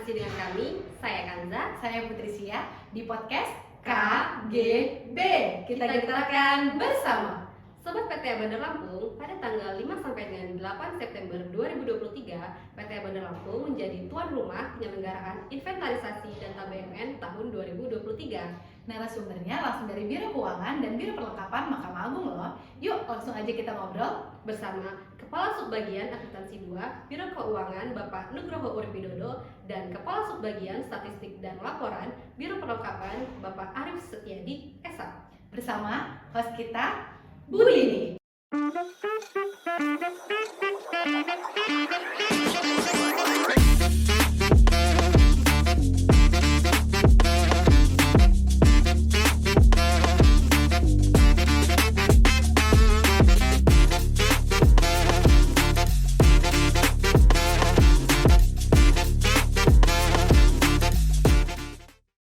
masih dengan kami, saya Kanza, saya Putri di podcast KGB. Kita gitaran bersama. Sobat PTA Bandar Lampung, pada tanggal 5 sampai dengan 8 September 2023, PTA Bandar Lampung menjadi tuan rumah penyelenggaraan inventarisasi data BUMN tahun 2023. Narasumbernya langsung dari Biro Keuangan dan Biro Perlengkapan Mahkamah Agung loh. Yuk langsung aja kita ngobrol bersama Kepala Subbagian Akuntansi 2 Biro Keuangan Bapak Nugroho Urbidodo dan Kepala Subbagian Statistik dan Laporan Biro Perlengkapan Bapak Arif Setiadi Esa. Bersama host kita Bu Dini.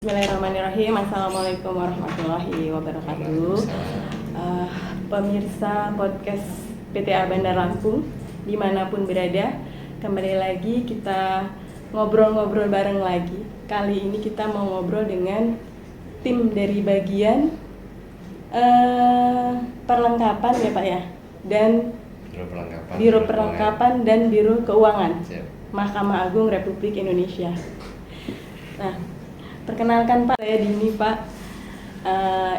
Bismillahirrahmanirrahim. Assalamualaikum warahmatullahi wabarakatuh. Pemirsa podcast PTA Bandar Lampung dimanapun berada, kembali lagi kita ngobrol-ngobrol bareng lagi. Kali ini kita mau ngobrol dengan tim dari bagian perlengkapan ya Pak ya, dan Biro Perlengkapan dan Biro Keuangan Mahkamah Agung Republik Indonesia. Nah, perkenalkan Pak, saya Dini Pak,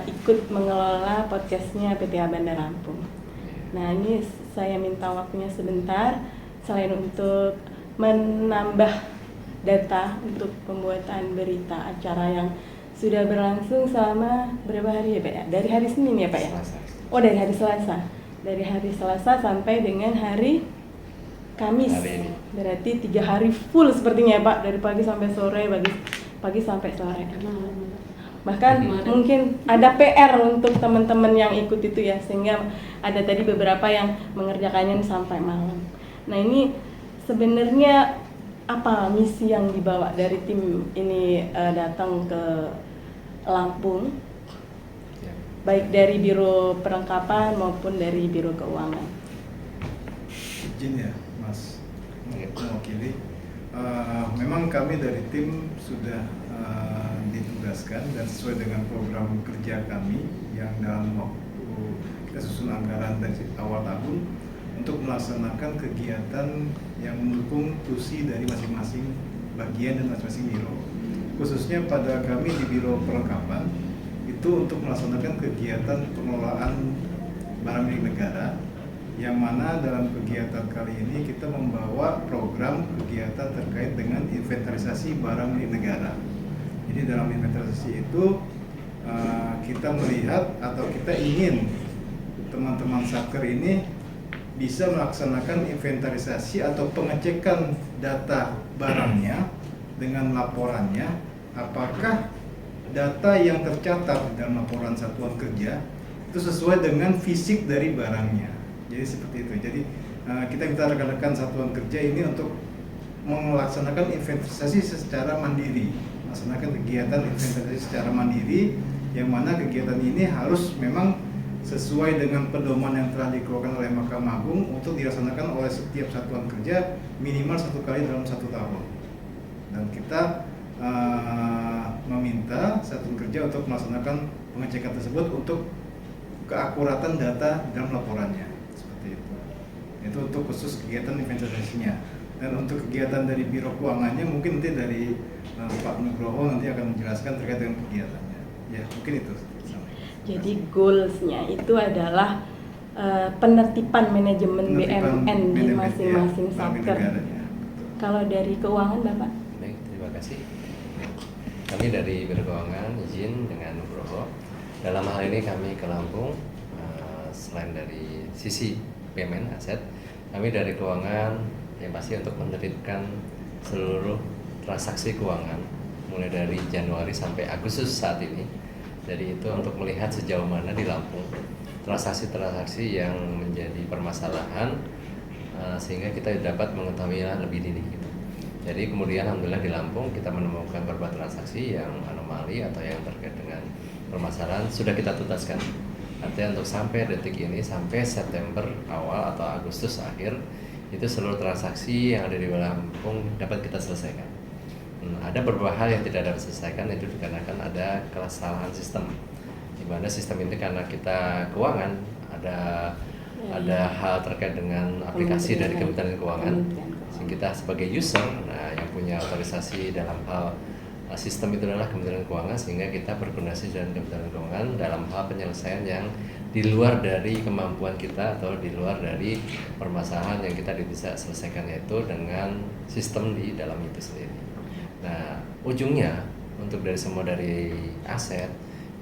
ikut mengelola podcastnya PTA Bandar Lampung. Nah, ini saya minta waktunya sebentar, selain untuk menambah data untuk pembuatan berita acara yang sudah berlangsung selama berapa hari ya Pak ya? Dari hari Senin ya Pak ya? Oh, dari hari Selasa. Dari hari Selasa sampai dengan hari Kamis. Berarti 3 hari full sepertinya ya Pak, dari pagi sampai sore, pagi sampai sore. Bahkan mungkin ada PR untuk teman-teman yang ikut itu ya, sehingga ada tadi beberapa yang mengerjakannya sampai malam. Nah, ini sebenarnya apa misi yang dibawa dari tim ini datang ke Lampung, baik dari Biro Perlengkapan maupun dari Biro Keuangan? Izin ya Mas mewakili. Memang kami dari tim sudah ditugaskan dan sesuai dengan program kerja kami yang dalam waktu kita susun anggaran dari awal tahun untuk melaksanakan kegiatan yang mendukung tusi dari masing-masing bagian dan masing-masing biro. Khususnya pada kami di Biro Perlengkapan itu untuk melaksanakan kegiatan pengelolaan barang milik negara, yang mana dalam kegiatan kali ini kita membawa program kegiatan terkait dengan inventarisasi barang milik negara. Jadi dalam inventarisasi itu kita melihat atau kita ingin teman-teman satker ini bisa melaksanakan inventarisasi atau pengecekan data barangnya dengan laporannya, apakah data yang tercatat dalam laporan satuan kerja itu sesuai dengan fisik dari barangnya. Jadi seperti itu. Jadi kita minta rekan-rekan satuan kerja ini untuk melaksanakan inventarisasi secara mandiri, melaksanakan kegiatan inventarisasi secara mandiri, yang mana kegiatan ini harus memang sesuai dengan pedoman yang telah dikeluarkan oleh Mahkamah Agung untuk dilaksanakan oleh setiap satuan kerja minimal 1 kali dalam 1 tahun. Dan kita meminta satuan kerja untuk melaksanakan pengecekan tersebut untuk keakuratan data dalam laporannya. Itu untuk khusus kegiatan inventarisasinya. Dan untuk kegiatan dari Biro Keuangannya mungkin nanti dari Pak Nugroho nanti akan menjelaskan terkait dengan kegiatannya. Ya, mungkin itu. Jadi goals-nya itu adalah penertiban manajemen BUMN di masing-masing satker. Kalau dari keuangan Bapak? Baik, terima kasih. Kami dari Biro Keuangan izin dengan Nugroho. Dalam hal ini kami ke Lampung, selain dari sisi BUMN aset, kami dari keuangan yang pasti untuk menertibkan seluruh transaksi keuangan mulai dari Januari sampai Agustus saat ini. Jadi itu untuk melihat sejauh mana di Lampung transaksi-transaksi yang menjadi permasalahan, sehingga kita dapat mengetahuinya lebih dini gitu. Jadi kemudian alhamdulillah di Lampung kita menemukan beberapa transaksi yang anomali atau yang terkait dengan permasalahan sudah kita tuntaskan. Artinya untuk sampai detik ini, sampai September awal atau Agustus akhir, itu seluruh transaksi yang ada di Lampung dapat kita selesaikan. Ada beberapa hal yang tidak dapat diselesaikan itu dikarenakan ada kesalahan sistem. Di mana sistem ini karena kita keuangan ada hal terkait dengan aplikasi dari Kementerian Keuangan. Sehingga kita sebagai user, yang punya otorisasi dalam hal sistem itu adalah Kementerian Keuangan, sehingga kita berkoordinasi dengan Kementerian Keuangan dalam hal penyelesaian yang di luar dari kemampuan kita atau di luar dari permasalahan yang kita bisa selesaikan, yaitu dengan sistem di dalam itu sendiri. Nah, ujungnya untuk dari aset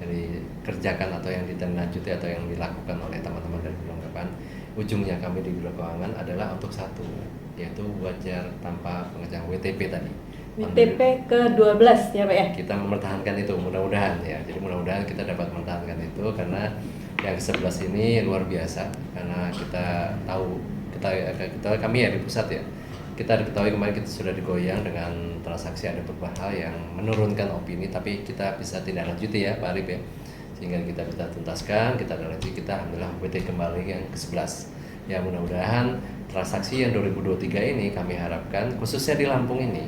yang dikerjakan atau yang ditindaklanjuti atau yang dilakukan oleh teman-teman dari perlengkapan, ujungnya kami di Biro Keuangan adalah untuk satu, yaitu wajar tanpa pengecualian WTP tadi. WTP ke-12 ya Pak ya? Kita mempertahankan itu mudah-mudahan ya. Jadi mudah-mudahan kita dapat mempertahankan itu, karena yang ke-11 ini luar biasa, karena kita tahu kami ya di pusat ya. Kita diketahui kemarin kita sudah digoyang dengan transaksi, ada beberapa hal yang menurunkan opini, tapi kita bisa tindak lanjuti ya Pak Arif ya, sehingga kita bisa tuntaskan, kita lanjuti, kita alhamdulillah WT kembali yang ke-11 ya. Mudah-mudahan transaksi yang 2023 ini kami harapkan khususnya di Lampung ini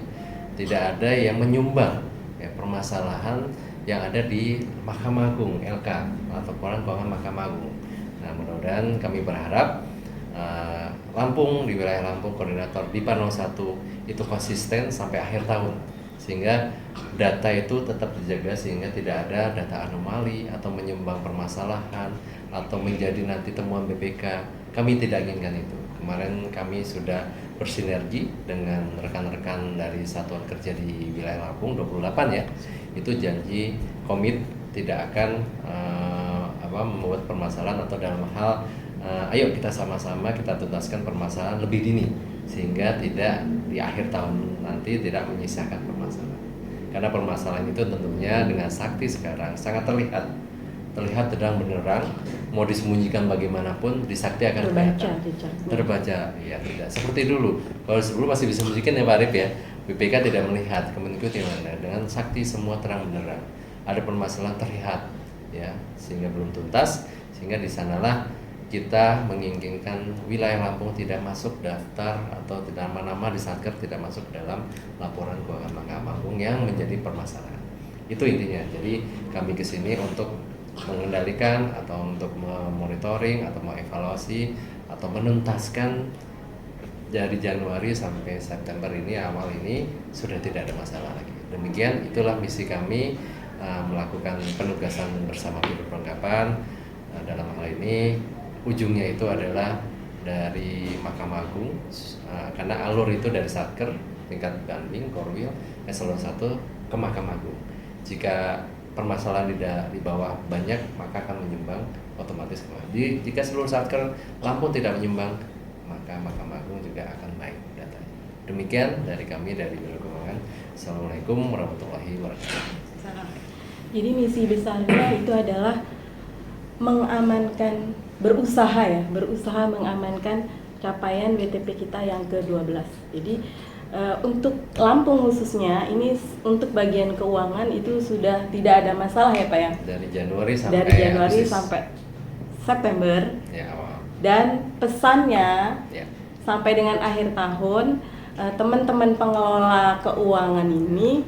tidak ada yang menyumbang ya, permasalahan yang ada di Mahkamah Agung LK atau Laporan Keuangan Mahkamah Agung. Nah, mudah-mudahan kami berharap Lampung, di wilayah Lampung, koordinator DIPA 01 itu konsisten sampai akhir tahun, sehingga data itu tetap dijaga, sehingga tidak ada data anomali atau menyumbang permasalahan atau menjadi nanti temuan BPK. Kami tidak inginkan itu. Kemarin kami sudah bersinergi dengan rekan-rekan dari satuan kerja di wilayah Lampung 28 ya, itu janji komit tidak akan membuat permasalahan atau dalam hal ayo kita sama-sama kita tuntaskan permasalahan lebih dini, sehingga tidak di akhir tahun nanti tidak menyisakan permasalahan. Karena permasalahan itu tentunya dengan sakti sekarang sangat terlihat terang benderang, mau disembunyikan bagaimanapun di sakti akan terbaca ya, tidak seperti dulu. Kalau sebelum masih bisa disembunyikan ya Pak Arif ya, BPK tidak melihat, Kemenkeu mana, dengan sakti semua terang benderang. Ada permasalahan terlihat ya, sehingga belum tuntas, sehingga di sanalah kita menginginkan wilayah Lampung tidak masuk daftar atau tidak nama-nama di Satker tidak masuk dalam laporan keuangan Mahkamah Agung yang menjadi permasalahan. Itu intinya. Jadi kami kesini untuk mengendalikan atau untuk memonitoring atau mengevaluasi atau menuntaskan dari Januari sampai September ini, awal ini sudah tidak ada masalah lagi. Demikian, itulah misi kami melakukan penugasan bersama Biro Perlengkapan. Dalam hal ini ujungnya itu adalah dari Mahkamah Agung, karena alur itu dari Satker tingkat banding Korwil eselon 1 ke Mahkamah Agung. Jika permasalahan di bawah banyak, maka akan menyumbang otomatis ke. Jika seluruh Satker Lampung tidak menyumbang, maka Mahkamah Agung juga akan naik datanya. Demikian dari kami dari Biro Keuangan. Assalamualaikum warahmatullahi wabarakatuh. Jadi misi besarnya itu adalah mengamankan, berusaha mengamankan capaian WTP kita yang ke-12. Jadi untuk Lampung khususnya, ini untuk bagian keuangan itu sudah tidak ada masalah ya Pak ya? Dari Januari sampai September ya, awal. Dan pesannya ya, sampai dengan akhir tahun, teman-teman pengelola keuangan ini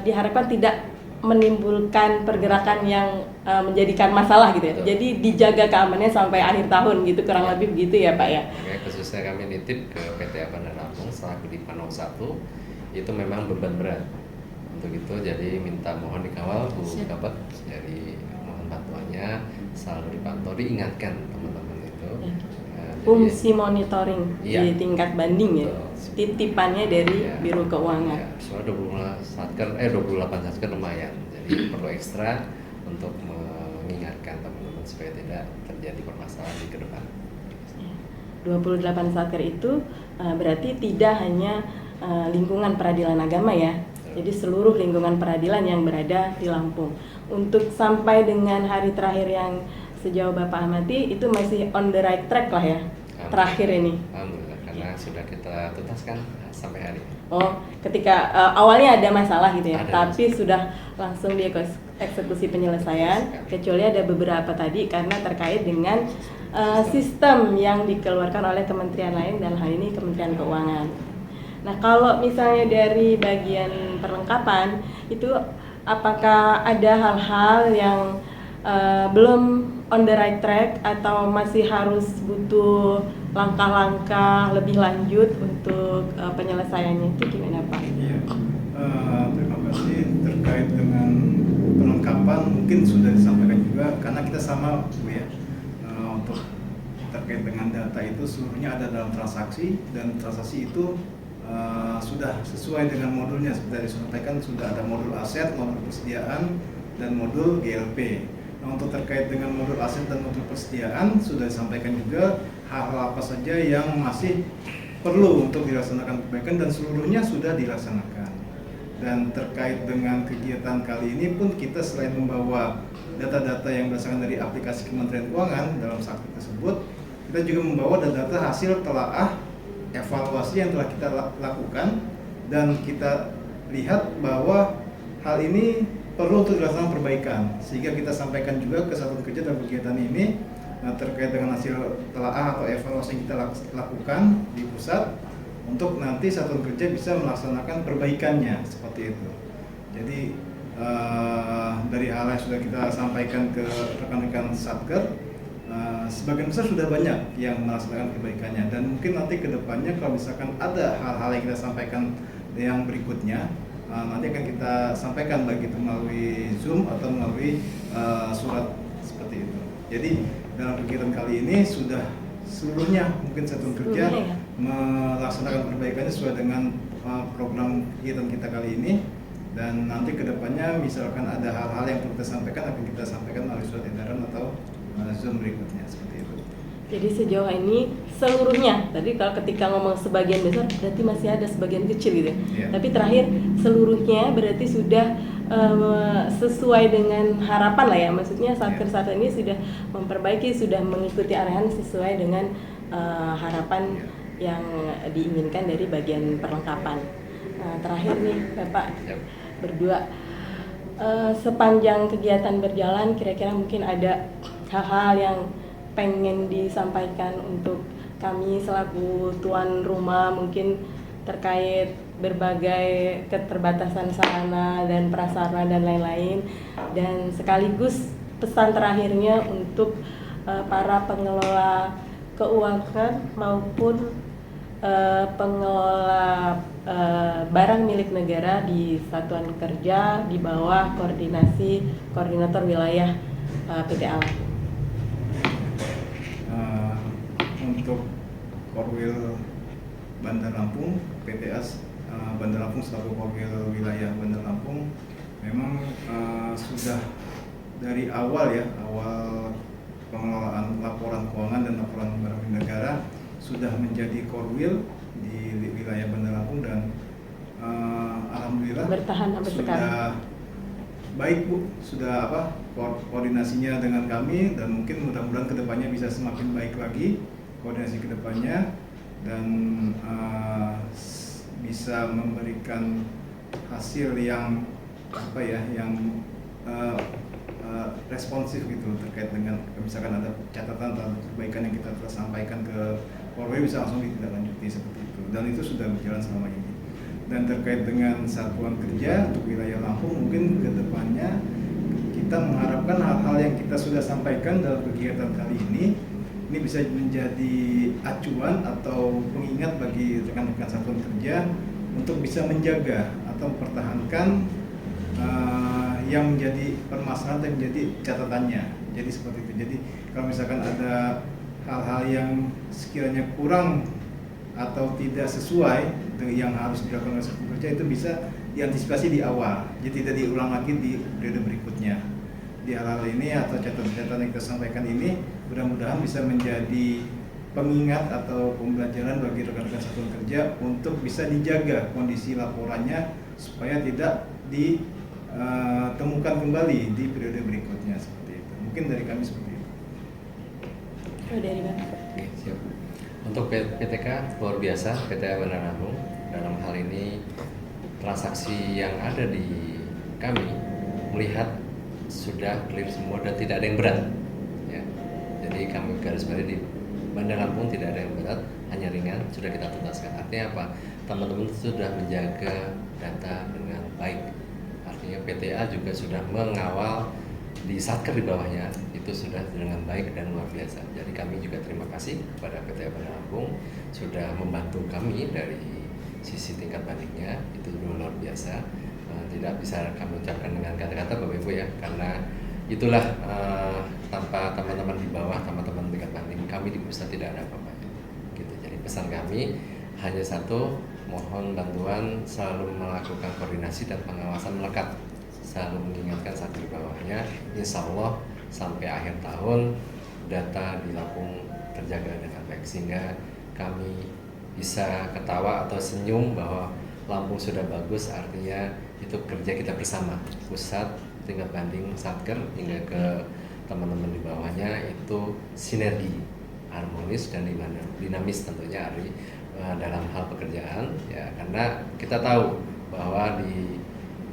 diharapkan tidak menimbulkan pergerakan yang menjadikan masalah gitu ya. Betul. Jadi dijaga keamanannya sampai akhir tahun gitu, kurang lebih begitu ya Pak ya. Oke, khususnya kami nitip ke PT Abandar Lampung selaku DIPA 01 itu memang beban berat. Untuk itu jadi minta mohon dikawal Bu Kabat, jadi mohon bantuannya selalu dipantau, diingatkan teman-teman itu. Fungsi monitoring iya, di tingkat banding ya. betul. Titipannya dari Biro Keuangan. Ya, soalnya 28 satker lumayan, jadi perlu ekstra untuk mengingatkan teman-teman supaya tidak terjadi permasalahan di ke depan. 28 satker itu berarti tidak hanya lingkungan peradilan agama ya. Jadi seluruh lingkungan peradilan yang berada di Lampung. Untuk sampai dengan hari terakhir yang sejauh Bapak amati itu masih on the right track lah ya. Terakhir ini. Alhamdulillah, karena sudah kita tuntaskan sampai hari ini. Oh, ketika awalnya ada masalah gitu ya, tapi masalah. sudah langsung dieksekusi penyelesaian, kecuali ada beberapa tadi karena terkait dengan sistem yang dikeluarkan oleh kementerian lain, dalam hal ini Kementerian Keuangan. Nah, kalau misalnya dari bagian perlengkapan itu apakah ada hal-hal yang belum on the right track atau masih harus butuh langkah-langkah lebih lanjut untuk penyelesaiannya, itu gimana Pak? Iya, terima kasih. Terkait dengan perlengkapan mungkin sudah disampaikan juga karena kita sama Bu ya, untuk terkait dengan data itu seluruhnya ada dalam transaksi dan transaksi itu sudah sesuai dengan modulnya seperti yang disampaikan, sudah ada modul aset, modul persediaan, dan modul GLP. Nah, untuk terkait dengan modul aset dan modul persediaan sudah disampaikan juga hal-hal apa saja yang masih perlu untuk dilaksanakan perbaikan dan seluruhnya sudah dilaksanakan. Dan terkait dengan kegiatan kali ini pun kita selain membawa data-data yang berdasarkan dari aplikasi Kementerian Keuangan dalam sakti tersebut, kita juga membawa data hasil telaah evaluasi yang telah kita lakukan dan kita lihat bahwa hal ini perlu untuk dilaksanakan perbaikan, sehingga kita sampaikan juga ke satuan kerja dalam kegiatan ini terkait dengan hasil telaah atau evaluasi yang kita lakukan di pusat untuk nanti satuan kerja bisa melaksanakan perbaikannya seperti itu. Jadi dari hal yang sudah kita sampaikan ke rekan-rekan Satker, sebagian besar sudah banyak yang melaksanakan perbaikannya dan mungkin nanti ke depannya kalau misalkan ada hal-hal yang kita sampaikan yang berikutnya nanti akan kita sampaikan baik itu melalui Zoom atau melalui surat seperti itu. Jadi dalam kegiatan kali ini sudah seluruhnya mungkin satuan kerja melaksanakan perbaikannya sesuai dengan program kegiatan kita kali ini dan nanti ke depannya misalkan ada hal-hal yang perlu kita sampaikan akan kita sampaikan melalui surat edaran atau Zoom berikutnya seperti itu. Jadi sejauh ini seluruhnya, tadi kalau ketika ngomong sebagian besar berarti masih ada sebagian kecil gitu. Yeah. Tapi terakhir seluruhnya berarti sudah sesuai dengan harapan lah ya. Maksudnya Satker saat ini sudah memperbaiki, sudah mengikuti arahan sesuai dengan harapan yang diinginkan dari bagian perlengkapan. Nah, terakhir nih Bapak berdua, sepanjang kegiatan berjalan kira-kira mungkin ada hal-hal yang pengen disampaikan untuk kami selaku tuan rumah, mungkin terkait berbagai keterbatasan sarana dan prasarana dan lain-lain, dan sekaligus pesan terakhirnya untuk para pengelola keuangan maupun pengelola barang milik negara di satuan kerja di bawah koordinasi koordinator wilayah PT Alam. Untuk Korwil Bandar Lampung, PTS Bandar Lampung selaku Korwil wilayah Bandar Lampung memang sudah dari awal pengelolaan laporan keuangan dan laporan barang milik negara sudah menjadi Korwil di wilayah Bandar Lampung dan alhamdulillah bertahan sampai sudah sekarang. Baik Bu, sudah koordinasinya dengan kami dan mungkin mudah-mudahan kedepannya bisa semakin baik lagi koordinasi kedepannya dan bisa memberikan hasil yang responsif gitu terkait dengan misalkan ada catatan atau perbaikan yang kita telah sampaikan ke Polri bisa langsung ditindaklanjuti seperti itu dan itu sudah berjalan selama ini. Dan terkait dengan satuan kerja untuk wilayah Lampung mungkin ke depannya kita mengharapkan hal-hal yang kita sudah sampaikan dalam kegiatan kali ini bisa menjadi acuan atau pengingat bagi rekan-rekan satuan kerja untuk bisa menjaga atau mempertahankan yang menjadi permasalahan dan menjadi catatannya. Jadi seperti itu. Jadi kalau misalkan ada hal-hal yang sekiranya kurang atau tidak sesuai dengan yang harus dilakukan oleh satuan kerja itu bisa diantisipasi di awal, jadi tidak diulang lagi di periode berikutnya. Di hal-hal ini atau catatan-catatan yang kita sampaikan ini mudah-mudahan bisa menjadi pengingat atau pembelajaran bagi rekan-rekan satuan kerja untuk bisa dijaga kondisi laporannya supaya tidak ditemukan kembali di periode berikutnya seperti itu. Mungkin dari kami seperti itu. Dari mana? Oke, siap. Untuk PTK luar biasa, PT Bandar Lampung dalam hal ini transaksi yang ada di kami melihat sudah clear semua dan tidak ada yang berat. Ya. Jadi kami garis bawahi di Bandar Lampung tidak ada yang berat, hanya ringan, sudah kita tuntaskan. Artinya apa? Teman-teman sudah menjaga data dengan baik. Artinya PTA juga sudah mengawal di satker di bawahnya, itu sudah dengan baik dan luar biasa. Jadi kami juga terima kasih kepada PTA Bandar Lampung sudah membantu kami dari sisi tingkat bandingnya, itu luar biasa. Tidak bisa kami ucapkan dengan kata-kata Bapak Ibu ya, karena itulah tanpa teman-teman di bawah, teman-teman tingkat banding, kami di pusat tidak ada apa-apanya. Gitu. Jadi pesan kami hanya satu, mohon bantuan selalu melakukan koordinasi dan pengawasan melekat, selalu mengingatkan satu di bawahnya. Insya Allah sampai akhir tahun data di Lampung terjaga dengan baik, sehingga kami bisa ketawa atau senyum bahwa Lampung sudah bagus, artinya itu kerja kita bersama, pusat, tingkat banding, satker, hingga ke teman-teman di bawahnya, itu sinergi, harmonis dan dinamis tentunya Ari dalam hal pekerjaan ya, karena kita tahu bahwa di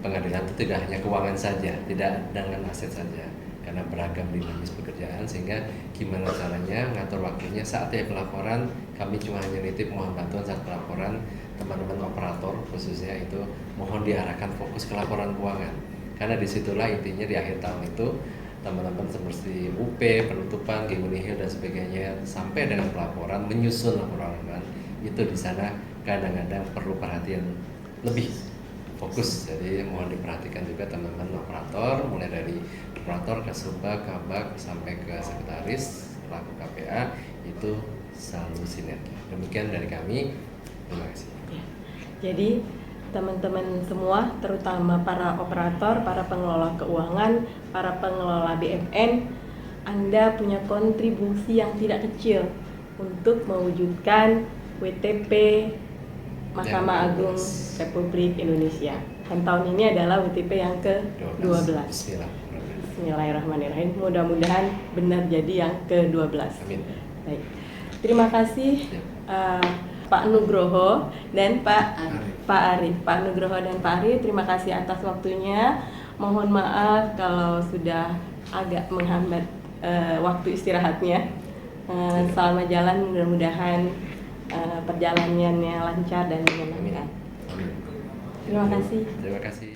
pengadilan itu tidak hanya keuangan saja, tidak dengan aset saja, karena beragam dinamis pekerjaan, sehingga gimana caranya ngatur waktunya saat tiap pelaporan. Kami cuma hanya nitip mohon bantuan saat pelaporan teman-teman operator khususnya itu mohon diarahkan fokus ke laporan keuangan, karena disitulah intinya di akhir tahun itu teman-teman seperti UP, penutupan, Gemunihil dan sebagainya sampai dengan pelaporan menyusun laporan itu di sana kadang-kadang perlu perhatian lebih fokus. Jadi mohon diperhatikan juga teman-teman operator, mulai dari operator, kasubag, kabag sampai ke sekretaris, pelaku KPA, itu selalu sinergi. Demikian dari kami. Terima kasih. Jadi teman-teman semua, terutama para operator, para pengelola keuangan, para pengelola BMN, Anda punya kontribusi yang tidak kecil untuk mewujudkan WTP Mahkamah Agung Republik Indonesia. Dan tahun ini adalah WTP yang ke-12. Bismillahirrahmanirrahim. Mudah-mudahan benar jadi yang ke-12. Amin. Baik. Terima kasih Pak Nugroho dan Pak Arif. Pak Nugroho dan Pak Arif, terima kasih atas waktunya. Mohon maaf kalau sudah agak menghambat waktu istirahatnya. Selamat jalan, mudah-mudahan perjalanannya lancar dan menyenangkan. Terima kasih. Terima kasih.